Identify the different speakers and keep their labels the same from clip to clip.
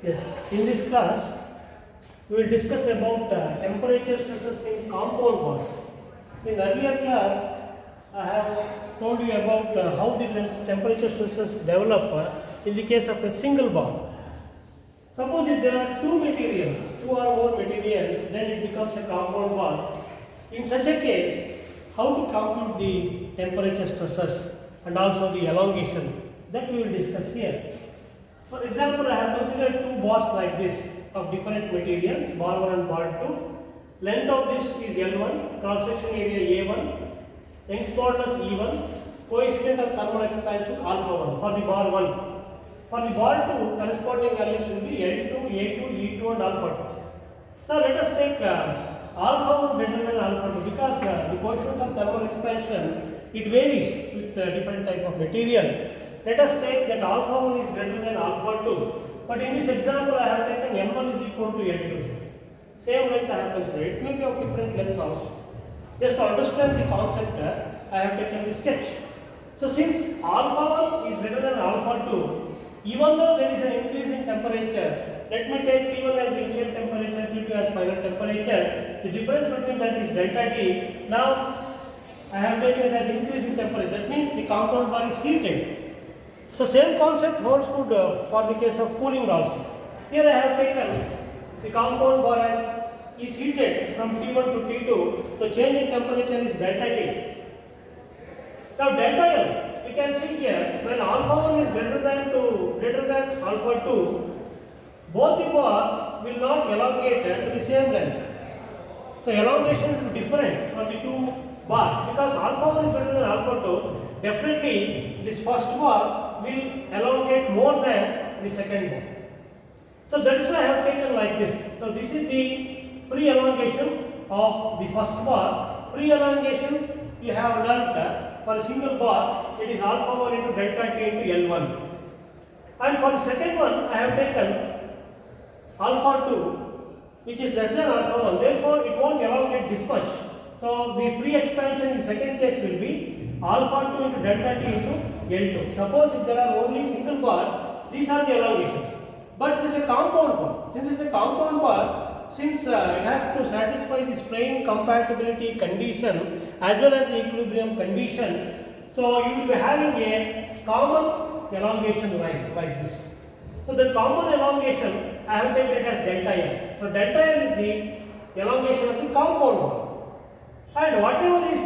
Speaker 1: Yes, in this class we will discuss about temperature stresses in compound bars. In the earlier class, I have told you about how the temperature stresses develop in the case of a single bar. Suppose if there are two materials, two or more materials, then it becomes a compound bar. In such a case, how to compute the temperature stresses and also the elongation, that we will discuss here. For example, I have considered two bars like this of different materials, bar 1 and bar 2. Length of this is L1, cross section area A1, Young's modulus E1, coefficient of thermal expansion alpha 1 for the bar 1. For the bar 2, corresponding values will be L2, A2, E2 and alpha 2. Now let us take alpha 1 greater than alpha 2 because the coefficient of thermal expansion, it varies with different type of material. Let us take that alpha 1 is greater than alpha 2. But in this example, I have taken N1 is equal to N2. Same length I have considered. It may be of different lengths also. Just to understand the concept, I have taken the sketch. So since alpha 1 is greater than alpha 2, even though there is an increase in temperature, let me take T1 as initial temperature, T2 as final temperature. The difference between that is delta T. Now I have taken it as increase in temperature. That means the compound bar is heated. So same concept holds good for the case of cooling also. Here I have taken the compound bar as is heated from T1 to T2. So change in temperature is delta T. Now delta L, we can see here when alpha 1 is greater than alpha 2, both the bars will not elongate to the same length. So elongation will be different for the two bars because alpha 1 is greater than alpha 2. Definitely this first bar will elongate more than the second bar. So that is why I have taken like this. So this is the free elongation of the first bar. Free elongation you have learnt for a single bar, it is alpha 1 into delta T into L1. And for the second one, I have taken alpha 2, which is less than alpha 1. Therefore, it won't elongate this much. So the free expansion in the second case will be alpha 2 into delta T into L2. Suppose if there are only single bars, these are the elongations. But it is a compound bar. Since it is a compound bar, since it has to satisfy the strain compatibility condition as well as the equilibrium condition, so you will be having a common elongation line like this. So the common elongation, I have taken it as delta L. So delta L is the elongation of the compound bar. And whatever is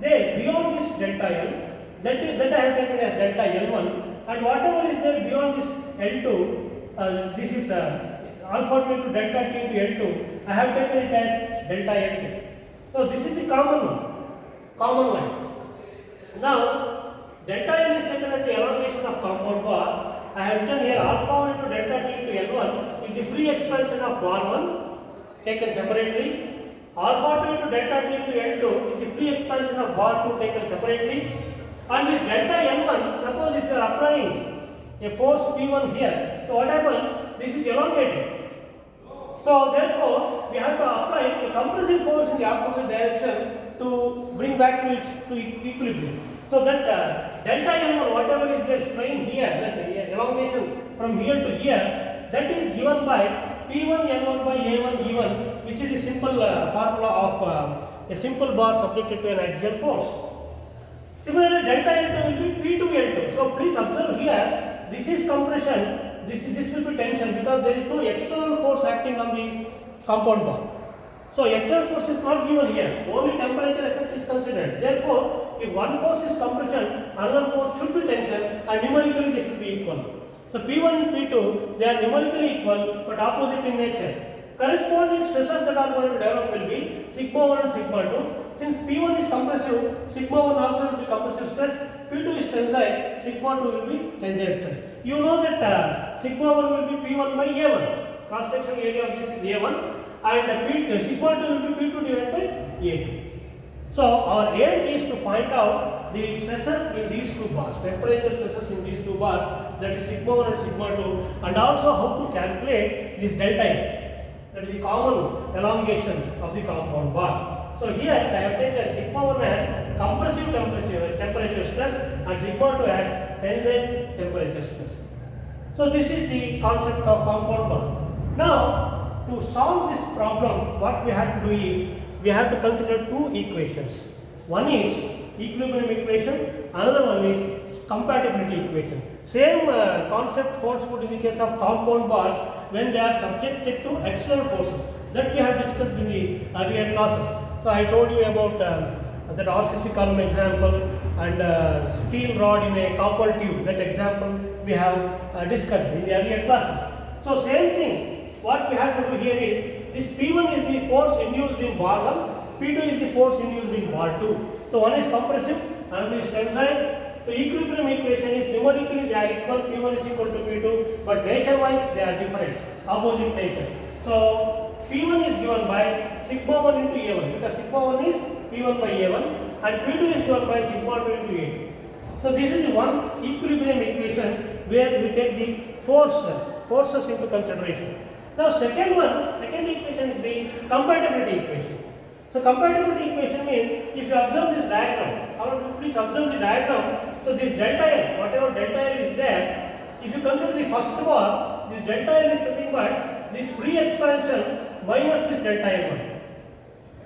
Speaker 1: there beyond this delta L, that I have taken as delta L1, and whatever is there beyond this L2, this is alpha 2 into delta T into L2, I have taken it as delta L2. So this is the common line. Now delta L is taken as the elongation of compound bar. I have written here alpha 1 into delta T into L1 is the free expansion of bar 1 taken separately. Alpha 2 into delta T into L2 is the free expansion of bar 2 taken separately. And this delta L1, suppose if you are applying a force P1 here, so what happens? This is elongated. So therefore, we have to apply a compressive force in the opposite direction to bring back to its equilibrium. So that delta L1, whatever is there strain here, that elongation from here to here, that is given by P1 L1 by A1 E1, which is a simple formula of a simple bar subjected to an axial force. Similarly, delta L2 will be P2 L2. So please observe here, this is compression, this will be tension because there is no external force acting on the compound bar. So external force is not given here, only temperature effect is considered. Therefore, if one force is compression, another force should be tension, and numerically they should be equal. So P1 and P2, they are numerically equal but opposite in nature. Corresponding stresses that are going to develop will be sigma 1 and sigma 2. Since P1 is compressive, sigma 1 also will be compressive stress, P2 is tensile, sigma 2 will be tensile stress. You know that sigma 1 will be P1 by A1, cross section area of this is A1, and sigma 2 will be P2 divided by A2. So our aim is to find out the stresses in these two bars, temperature stresses in these two bars, that is sigma 1 and sigma 2, and also how to calculate this delta L. That is the common elongation of the compound bar. So here I have taken sigma 1 as compressive temperature stress and sigma 2 as tensile temperature stress. So this is the concept of compound bond. Now, to solve this problem, what we have to do is, we have to consider two equations. One is equilibrium equation, another one is compatibility equation. Same concept holds good in the case of compound bonds when they are subjected to external forces, that we have discussed in the earlier classes. So I told you about that RCC column example and steel rod in a copper tube, that example we have discussed in the earlier classes. So same thing, what we have to do here is, this P1 is the force induced in bar 1, P2 is the force induced in bar 2. So one is compressive, another is tensile. So equilibrium equation is numerically they are equal, P1 is equal to P2, but nature wise they are different, opposite nature. So P1 is given by sigma 1 into A1, because sigma 1 is P1 by A1 and P2 is given by sigma 2 into A2. So this is the one equilibrium equation where we take the forces into consideration. Now second equation is the compatibility equation. So compatibility equation means, if you observe this diagram, please observe the diagram. So this delta L, whatever delta L is there, if you consider the first bar, this delta L is nothing but this free expansion minus this delta L1.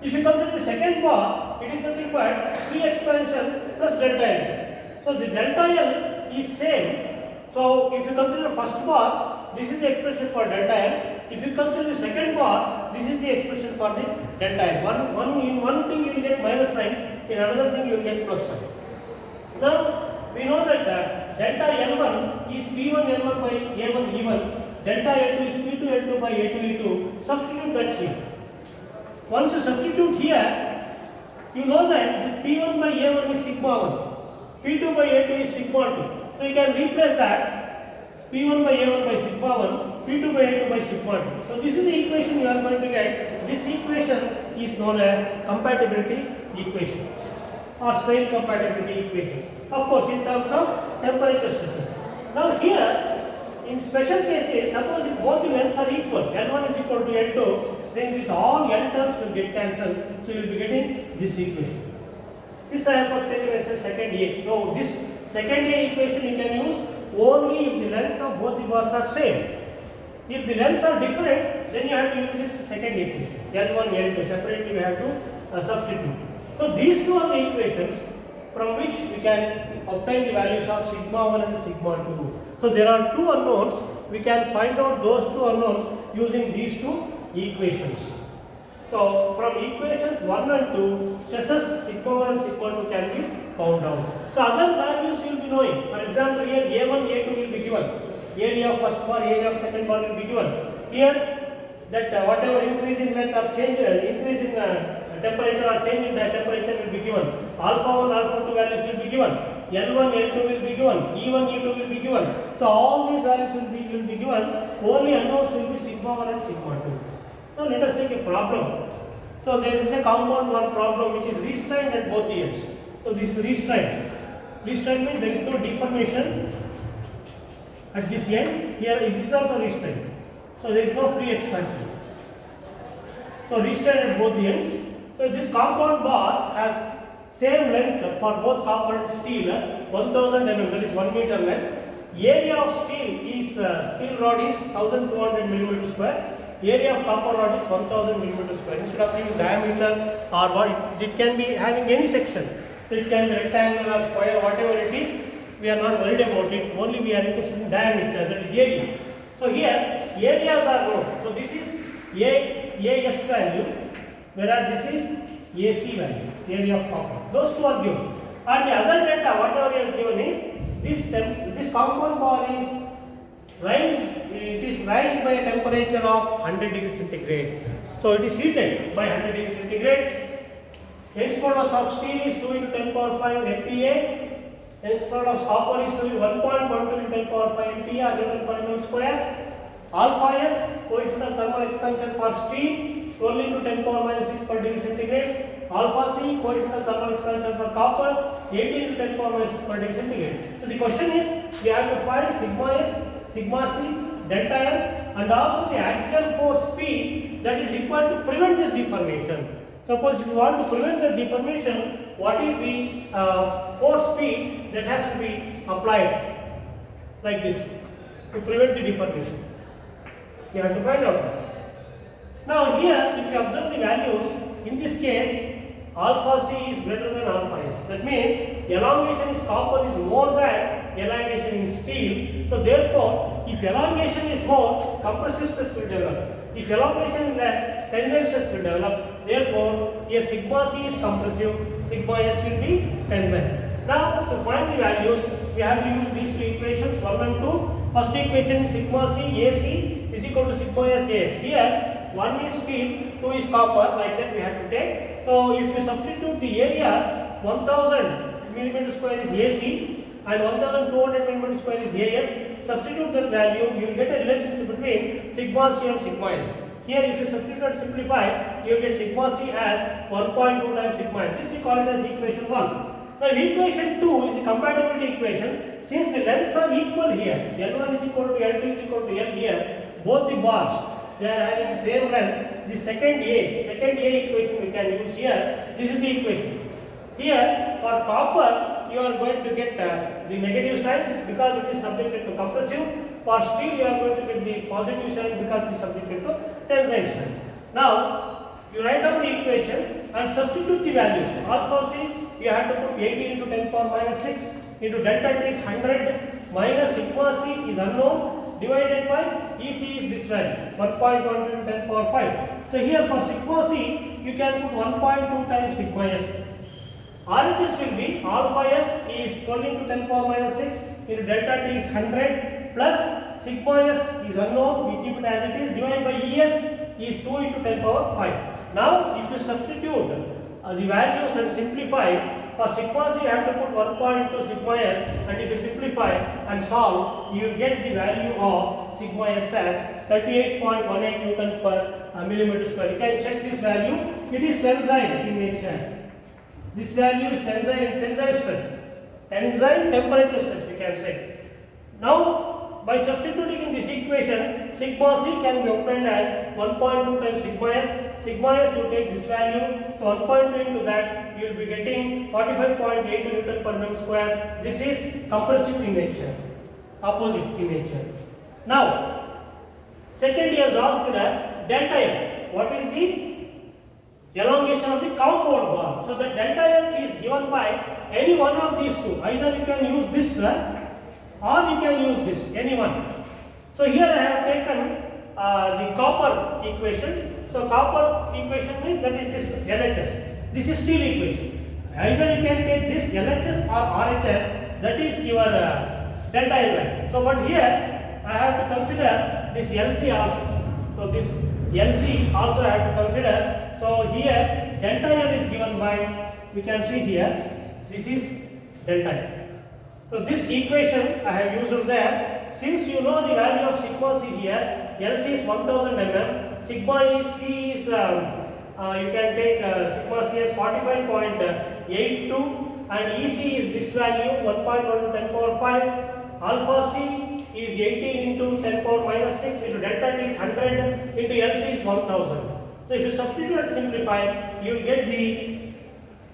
Speaker 1: If you consider the second bar, it is nothing but free expansion plus delta L. So the delta L is same. So if you consider first bar, this is the expression for delta L. If you consider the second bar, this is the expression for the delta L. In one thing you will get minus sign, in another thing you will get plus sign. Now we know that delta L1 is P1 L1 by A1 E1, delta L2 is P2 L2 by A2 E2. Substitute that here. Once you substitute here, you know that this P1 by A1 is sigma 1, P2 by A2 is sigma 2. So you can replace that P1 by A1 by sigma 1, P2 by A2 by sigma 2. So this is the equation you are going to get. This equation is known as compatibility equation or strain compatibility equation. Of course, in terms of temperature stresses. Now here, in special cases, suppose if both the lengths are equal, L1 is equal to L2, then this all L terms will get cancelled. So you will be getting this equation. This I have taken as a second A. So this second A equation you can use only if the lengths of both the bars are same. If the lengths are different, then you have to use this second equation, L1, L2, separately we have to substitute. So these two are the equations from which we can obtain the values of sigma 1 and sigma 2. So there are two unknowns, we can find out those two unknowns using these two equations. So from equations 1 and 2, stresses sigma 1 and sigma 2 can be found out. So other values you will be knowing. For example, here A1, A2 will be given. Area of first bar, area of second bar will be given. Here that whatever increase in length or change, increase in temperature or change in the temperature will be given. Alpha 1, alpha 2 values will be given. L1, L2 will be given. E1, E2 will be given. So all these values will be given. Only unknowns will be sigma 1 and sigma 2. Now let us take a problem. So there is a compound bond problem which is restrained at both the ends. So this is restrained. Restrained means there is no deformation at this end. Here this is also restrained. So there is no free expansion. So restrained at both the ends. So this compound bar has same length for both copper and steel, 1000 mm, that is 1 meter length. Area of steel rod is 1200 mm square. Area of copper rod is 1000 mm square. Instead of giving diameter or what, it can be having any section. So it can be rectangle or square, whatever it is. We are not worried about it. Only we are interested in diameter, that is area. So here areas are known. So this is AS value, whereas this is AC value, area of copper. Those two are given. And the other data, whatever is given is this compound bar is raised by a temperature of 100 degrees centigrade. So it is heated by 100 degrees centigrade. Hence modulus of steel is 2 into 10 power 5 MPa. Hence modulus of copper is 1.12 into 10 power 5 MPa, Newton per mm square. Alpha S, coefficient of thermal expansion for steel, 12 into 10 power minus 6 per degree centigrade. Alpha C, coefficient of thermal expansion for copper, 18 into 10 power minus 6 per degree centigrade. So the question is, we have to find sigma S, sigma C, delta L, and also the axial force P that is equal to prevent this deformation. Suppose if you want to prevent the deformation, what is the force P that has to be applied? Like this. to prevent the deformation. You have to find out. Now here, if you observe the values, in this case, alpha C is greater than alpha S. That means elongation in copper is more than elongation in steel. So therefore, if elongation is more, compressive stress will develop. If elongation is less, tensile stress will develop. Therefore, here sigma C is compressive, sigma S will be tensile. Now, to find the values, we have to use these two equations 1 and 2. First equation is sigma C AC is equal to sigma S AS. Here, 1 is steel, 2 is copper, like that we have to take. So, if you substitute the areas, 1000 millimeter square is AC and 1200 millimeter square is AS. Substitute that value, you will get a relationship between sigma C and sigma S. Here, if you substitute and simplify, you will get sigma C as 1.2 times sigma S. This we call it as equation 1. Now, equation 2 is the compatibility equation. Since the lengths are equal here, L1 is equal to L2 is equal to L here, both the bars, they are having the same length. The second A equation we can use here. This is the equation. Here, for copper, you are going to get the negative sign because it is subjected to compressive. For steel, you are going to get the positive sign because it is subjected to tensile stress. Now, you write down the equation and substitute the values. Alpha C, you have to put 80 into 10 power minus 6 into delta T is 100 minus sigma C is unknown divided by EC is this value 1.1 into 10 power 5. So here for sigma C, you can put 1.2 times sigma S. RHS will be alpha S is 12 into 10 power minus 6 into delta T is 100 plus sigma S is unknown, we keep it as it is, divided by ES is 2 into 10 power 5. Now, if you substitute the values and simplify, for sigma C you have to put 1.2 sigma S, and if you simplify and solve, you will get the value of sigma S as 38.18 Newton per millimeter square. You can check this value, it is tensile in nature. This value is tensile stress, tensile temperature stress we can say. Now, by substituting in this equation, sigma C can be obtained as 1.2 times sigma S. Sigma S, you take this value, so 1.2 into that, you will be getting 45.8 Newton per meter square. This is compressive in nature, opposite in nature. Now, second he has asked that delta L, what is the elongation of the compound bar? So the delta L is given by any one of these two. Either you can use this or you can use this, any one. So here I have taken the copper equation. So copper equation means that is this LHS. This is steel equation. Either you can take this LHS or RHS, that is your delta L. So but here I have to consider this LC also. So this LC also I have to consider. So here delta L is given by, we can see here, this is delta L. So this equation I have used there. Since you know the value of sigma C here, LC is 1000 mm, sigma C is, you can take sigma C as 45.82 and EC is this value 1.1 to 10 power 5, alpha C is 18 into 10 power minus 6 into delta T is 100 into LC is 1000. So if you substitute and simplify, you will get the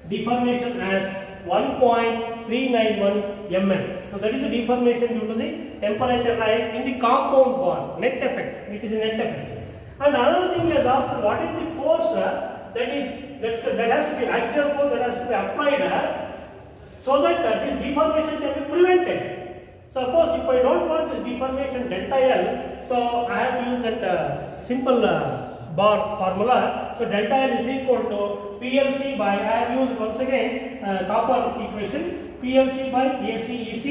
Speaker 1: deformation as 1.391 mm. So that is the deformation due to the temperature rise in the compound bar, net effect. It is a net effect. And another thing he has asked, what is the force that has to be axial force that has to be applied so that this deformation can be prevented. Suppose if I don't want this deformation delta L, so I have to use that simple bar formula. So delta L is equal to PLC by, I have used once again copper equation, PLC by AC EC.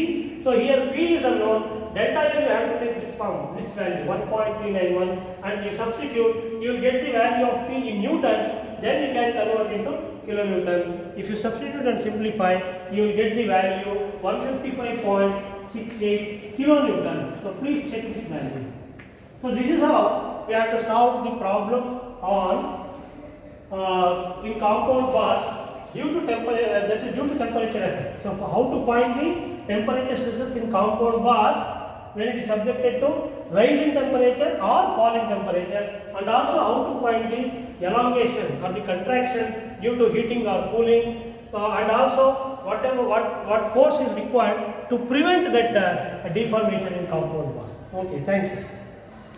Speaker 1: So here P is unknown, delta L you have to take this form, this value 1.391, and you substitute, you will get the value of P in newtons, then you can convert into kilonewton. If you substitute and simplify, you will get the value 155.68 kilonewton. So please check this value. So this is how we have to solve the problem on in compound bars due to temperature, that is due to temperature effect. So how to find the temperature stresses in compound bars when it is subjected to rise in temperature or fall in temperature, and also how to find the elongation or the contraction due to heating or cooling, and also what force is required to prevent that deformation in compound bar. Okay, thank you.